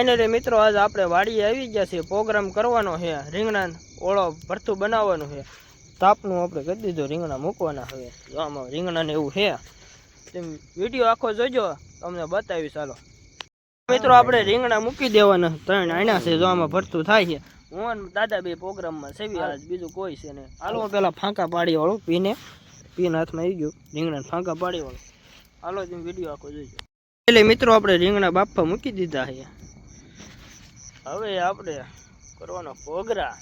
Finally મિત્રો આજ આપણે વાડીએ આવી ગયા છીએ. પ્રોગ્રામ કરવાનો છે, રીંગણા ઓળો ભરતું બનાવવાનું છે. તાપનું આપણે કરી દીધું, રીંગણા મૂકવાના હવે. આમાં રીંગણા ને એવું છે. તેમ વિડીયો આખો જોજો, તમને બતાવીશ. ચાલો મિત્રો આપણે રીંગણા મૂકી દેવાના 3 આણા છે. જો આમાં ભરતું થાય છે. હું દાદા બે પ્રોગ્રામમાં સેવી આજ, બીજું કોઈ છે ને. હાલો પેલા ફાંકા પાડી વાળું પીને હાથમાં આવી ગયું રીંગણા ફાંકા પાડી વાળું. હાલો તમે વિડીયો આખો જોજો. એટલે મિત્રો આપણે રીંગણા બાફા મૂકી દીધા છે. હવે આપણે કરવાનો પ્રોગ્રામ.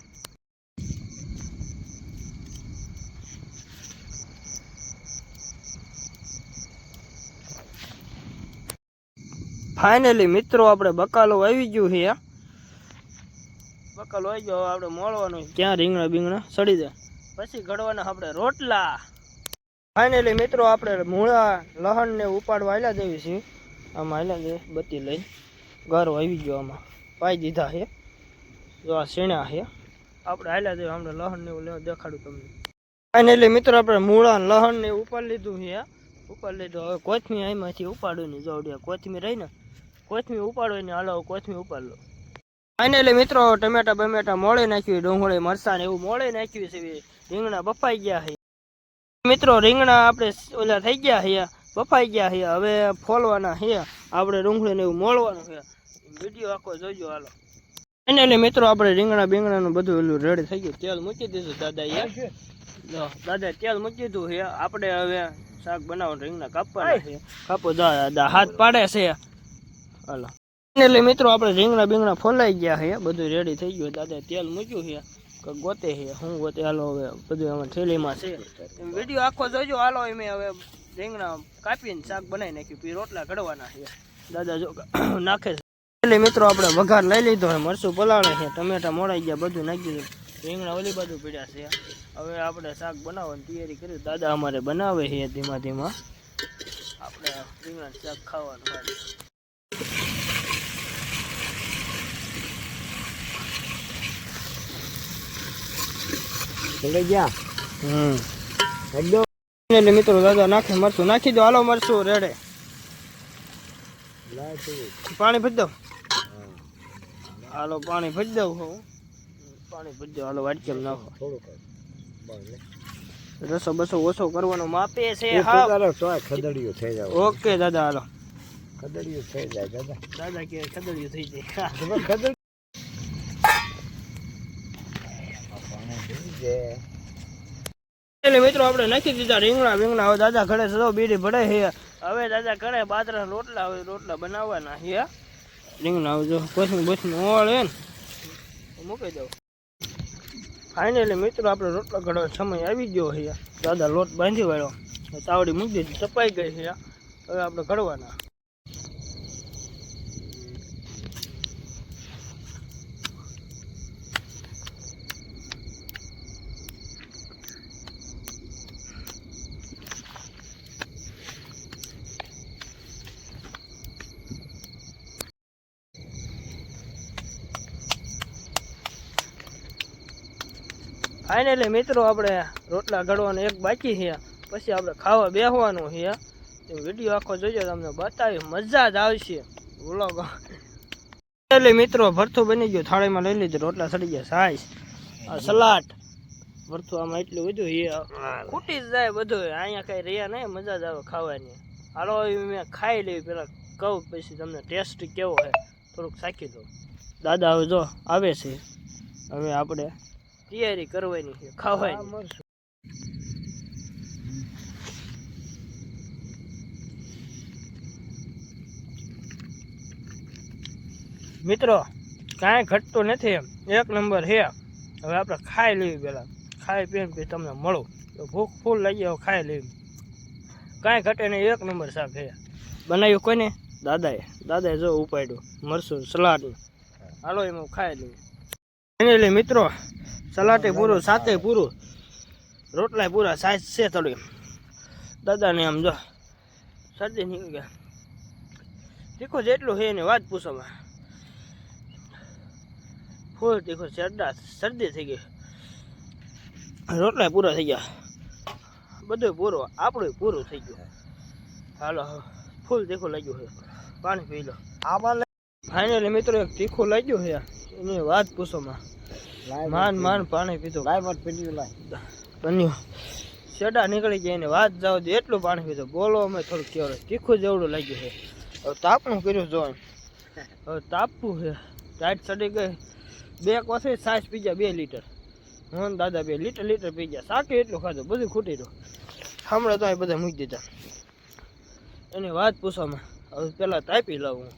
ફાઇનલી મિત્રો આપણે બકાલો આવી ગયું છે. બકાલો આવી ગયો, આપણે મોળવાનું ક્યાં રીંગણા બીંગણા સડી જાય, પછી ઘડવાના આપણે રોટલા. ફાઇનલી મિત્રો આપણે મૂળા લહણ ને ઉપાડવા આલ્યા દેવી છે. આમાં આલ્યા દે બત્તી લઈ ગારો આવી ગયો, આમાં પાઈ દીધા છે. જો આ શેણા છે, આપણે આલ્યા દેવા. આપણે લહણ ને એવું લેવા દેખાડું તમને. ફાઇનલી મિત્રો આપણે મૂળા લહણ ને ઉપાડી લીધું છે. ઉપાડી લીધું. હવે કોથમી અહીંમાંથી ઉપાડું ને જોડ્યા કોથમી રહી ને, કોથમી ઉપાડો ને. હાલો કોથમી ઉપાડ લો. ફાઇનલી મિત્રો ટમેટા બમેટા મોળે નાખ્યું, ડુંગળી મરચાં એવું મોળે નાખ્યું છે. રીંગણા બફાઈ ગયા છે મિત્રો. રીંગણા આપણે ઓલા થઈ ગયા છે, બફાઈ ગયા છે. હવે ફોલવાના છે આપણે, ડુંગળી ને એવું મોળવાનું છે. વિડીયો આખો જોજો. હાલો ફાઇનલી મિત્રો આપણે રીંગણા બીંગણાનું બધું ઓલું રેડી થઈ ગયું. તેલ મૂકી દીધું દાદાએ. દાદા તેલ મૂકી દીધું છે. આપણે હવે શાક બનાવવાનું, રીંગણા કાપવાના છે. કાપો દાદા હાથ પાડે છે. હાલો એટલે મિત્રો આપણે રીંગણા બીંગણા ફોલાઈ ગયા છે, બધું રેડી થઈ ગયું. દાદા તેલ મૂક્યું છે, ગોતે છે હું ગોતે. હાલો હવે બધું આમાં થેલીમાં છે. વિડીયો આખો જોજો. હાલો એમ હવે રીંગણા કાપીને શાક બનાવી નાખ્યું, પછી રોટલા ઘડવાના છે. દાદા જો નાખે છે. એટલે મિત્રો આપણે વઘાર લઈ લીધો છે, મરચું પલાળે છે, ટમેટા મોડાઈ ગયા, બધું નાખી દીધું. રીંગણા ઓલી બાજુ પીડ્યા છે. હવે આપણે શાક બનાવવાની તૈયારી કરી. દાદા અમારે બનાવે છે ધીમા ધીમા. આપણે રીંગણા શાક ખાવાનું હોય. એટલે મિત્રો દાદા નાખે મરચું નાખી દો. હાલો મરચું રેડે. પાણી ભરી દઉં. હાલો પાણી ભરી દઉં. હું પાણી ભરી દઉં. હાલો વાટકેમ નાખો. રસો બસો ઓછો કરવાનો માપે છે. ખદડિયું થઈ જાય. ઓકે દાદા. હાલો ખદડિયું થઈ જાય દાદા. દાદા કે ખદડિયું થઈ જાય. એટલે મિત્રો આપણે નાખી દીધા રીંગણા બીંગણા. હવે દાદા ઘરે સદો બીડી ભળે છે. હવે દાદા ઘરે બાજરા રોટલા, હવે રોટલા બનાવવાના છે. રીંગણા આવજો કોથમી બોથમી ઓળે ને મૂકી દઉં. ફાઇનલી મિત્રો આપણે રોટલા ઘડવાનો સમય આવી ગયો છે. દાદા લોટ બાંધી વાળ્યો, તાવડી મૂકી દીધી, ચપાઈ ગઈ છે. હવે આપણે ઘડવાના. ફાઇનલી મિત્રો આપણે રોટલા ઘડવાનું એક બાકી છે, પછી આપણે ખાવા બેસવાનું છે. વિડીયો આખો જોજો, તમને બતાવી મજા જ આવશે. વ્લોગ ફાઇનલી મિત્રો ભરથું બની ગયું, થાળીમાં લઈ લીધું, રોટલા સડી ગયા, સાઈઝ સલાડ ભરથું આમાં એટલું બધું ખૂટી જ જાય બધું. અહીંયા કઈ રહ્યા નહીં, મજા જ આવે ખાવાની. હાલો મેં ખાઈ લેવી પેલા કહું, પછી તમને ટેસ્ટ કેવો છે થોડુંક ચાખી દો. દાદા હવે જો આવે છે. હવે આપણે તૈયારી કરવાની છે ખાવાની. મિત્રો કાંઈ ઘટતું નથી, એક નંબર છે. હવે આપણે ખાઈ લેવી પેલા, ખાઈ પીને પછી તમને મળું. તો ભૂખ ફૂલ લાગી, હવે ખાઈ લેવી. કાંઈ ઘટે નહીં, એક નંબર શાક છે. બનાવ્યું કોઈને? દાદાએ જો ઉપાડ્યું મરચું સલાડ. હાલો એમાં ખાઈ લેવી. ફાઇનલી મિત્રો સલાડે પૂરું, સાથે પૂરું, રોટલા પૂરા, સાઈઝ છે થોડી. દાદાને આમ જો શરદી નીકળી ગયા. તીખું જેટલું છે એની વાત પૂછોમાં. ફૂલ તીખું, શરદી થઈ ગઈ. રોટલા પૂરા થઈ ગયા, બધું પૂરું, આપણું પૂરું થઈ ગયું. હાલો ફૂલ તીખું લાગ્યું છે. પાણી પી લો. ફાઇનલી મિત્રો એક તીખું લાગ્યું છે એની વાત પૂછોમાં. માન પાણી પીધું. લાય મત પીડ્યું લાય. બન્યું શેડા નીકળી ગયા એને વાત જાવ દે એટલું પાણી પીધું. બોલો અમે થોડુંક કેવડે તીખું જેવડું લાગ્યું છે. હવે તાપણું કર્યું જો હવે તાપવું છે. ટાઈટ ચડી ગઈ. 2 કોસે છાશ પી ગયા 2 લીટર. હું દાદા 2 લીટર પી ગયા. શાકે એટલું ખાધું બધું ખૂટી રહ્યું. હમણાં તો અહીં બધા મૂકી દીધા એની વાત પૂછવામાં. હવે પેલા તાપી લાવું.